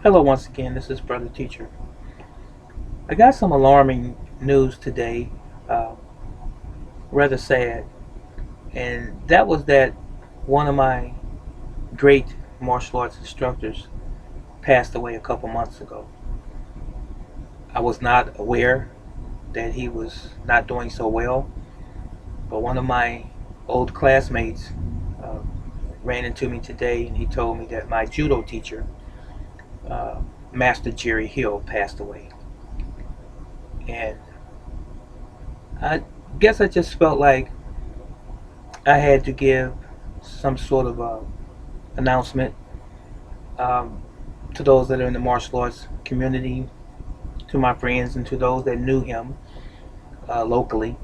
Hello, once again. This is Brother Teacher. I got some alarming news today, uh, rather sad, and that was that one of my great martial arts instructors passed away a couple months ago. I was not aware that he was not doing so well, but one of my old classmates uh, ran into me today and he told me that my judo teacher, uh, Master Jerry Hill, passed away. And I guess I just felt like I had to give some sort of announcement um, to those that are in the martial arts community, to my friends, and to those that knew him locally.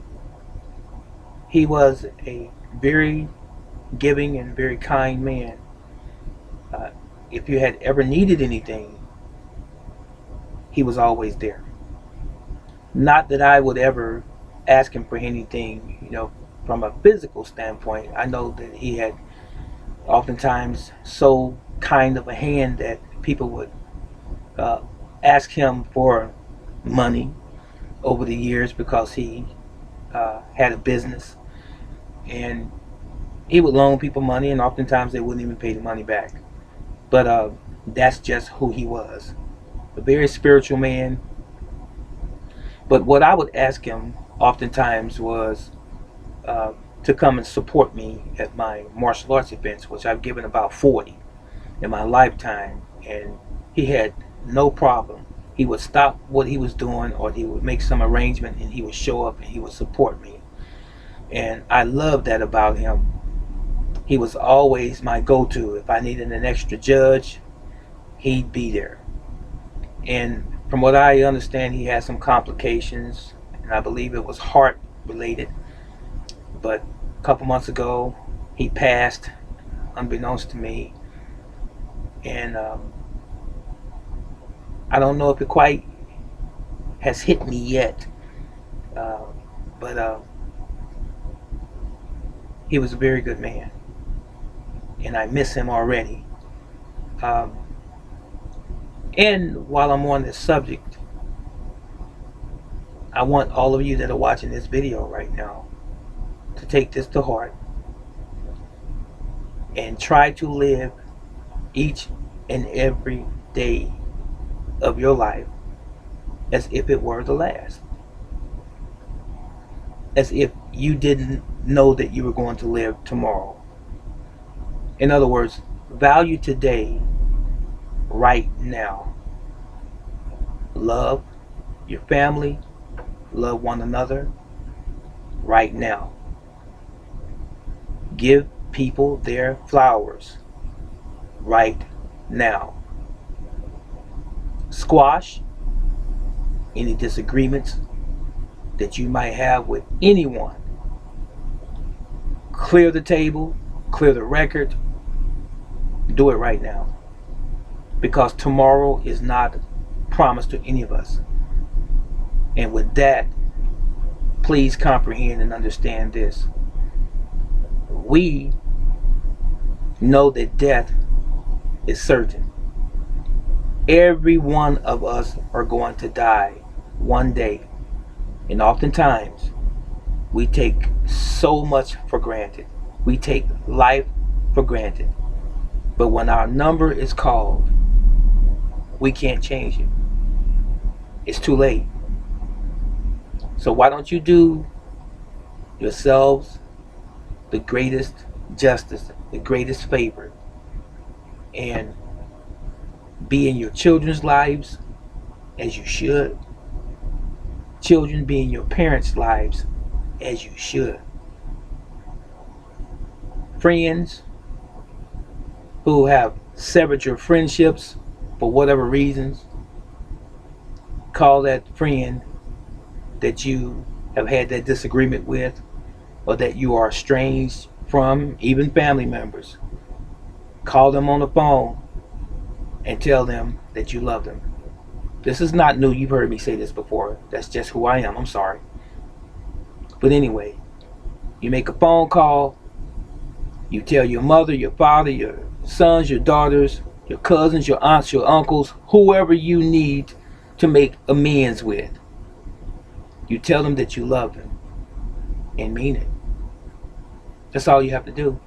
He was a very giving and very kind man. Uh, if you had ever needed anything, he was always there. Not that I would ever ask him for anything, from a physical standpoint. I know that he had oftentimes so kind of a hand that people would uh, ask him for money over the years because he had a business, and he would loan people money, and oftentimes they wouldn't even pay the money back. But that's just who he was, a very spiritual man. But what I would ask him oftentimes was uh, to come and support me at my martial arts events, which I've given about 40 in my lifetime, and he had no problem. He would stop what he was doing, or he would make some arrangement, and he would show up and he would support me. And I love that about him. He was always my go-to. If I needed an extra judge, he'd be there. And from what I understand, he had some complications, and I believe it was heart related. But a couple months ago, he passed, unbeknownst to me, and I don't know if it quite has hit me yet, uh, but he was a very good man, and I miss him already. Um, and while I'm on this subject, I want all of you that are watching this video right now to take this to heart and try to live each and every day of your life as if it were the last, as if you didn't know that you were going to live tomorrow. In other words, value today, right now. Love your family, love one another right now. Give people their flowers right now. Squash any disagreements that you might have with anyone. Clear the table, clear the record. Do it right now. Because tomorrow is not promised to any of us. And with that, please comprehend and understand this. We know that death is certain. Every one of us are going to die one day. And oftentimes, we take so much for granted. We take life for granted. But when our number is called, we can't change it. It's too late. So why don't you do yourselves the greatest justice, the greatest favor, and be in your children's lives as you should. Children be in your parents' lives as you should. Friends who have severed your friendships for whatever reasons, call that friend that you have had that disagreement with, or that you are estranged from, even family members. Call them on the phone and tell them that you love them. This is not new. You've heard me say this before. That's just who I am. I'm sorry. But anyway, you make a phone call. You tell your mother, your father, your sons, your daughters, your cousins, your aunts, your uncles, whoever you need to make amends with. You tell them that you love them and mean it. That's all you have to do.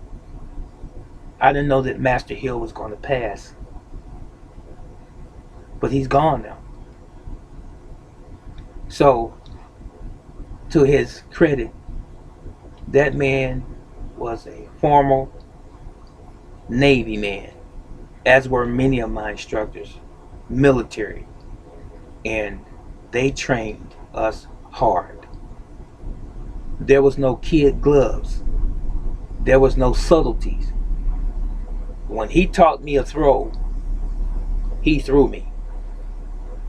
I didn't know that Master Hill was going to pass, but he's gone now. So, to his credit, that man was a former Navy man, as were many of my instructors, military, and they trained us hard. There was no kid gloves. There was no subtleties. When he taught me a throw, he threw me.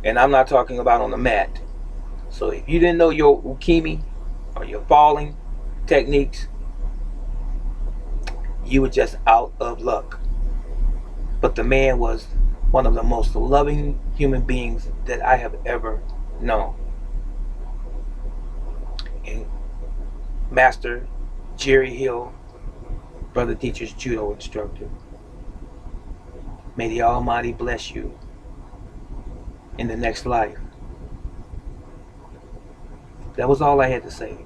And I'm not talking about on the mat. So if you didn't know your ukemi or your falling techniques, you were just out of luck. But the man was one of the most loving human beings that I have ever known. And Master Jerry Hill, brother teacher's judo instructor, may the Almighty bless you in the next life. That was all I had to say.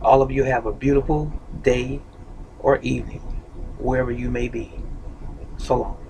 All of you have a beautiful day or evening, wherever you may be. So long.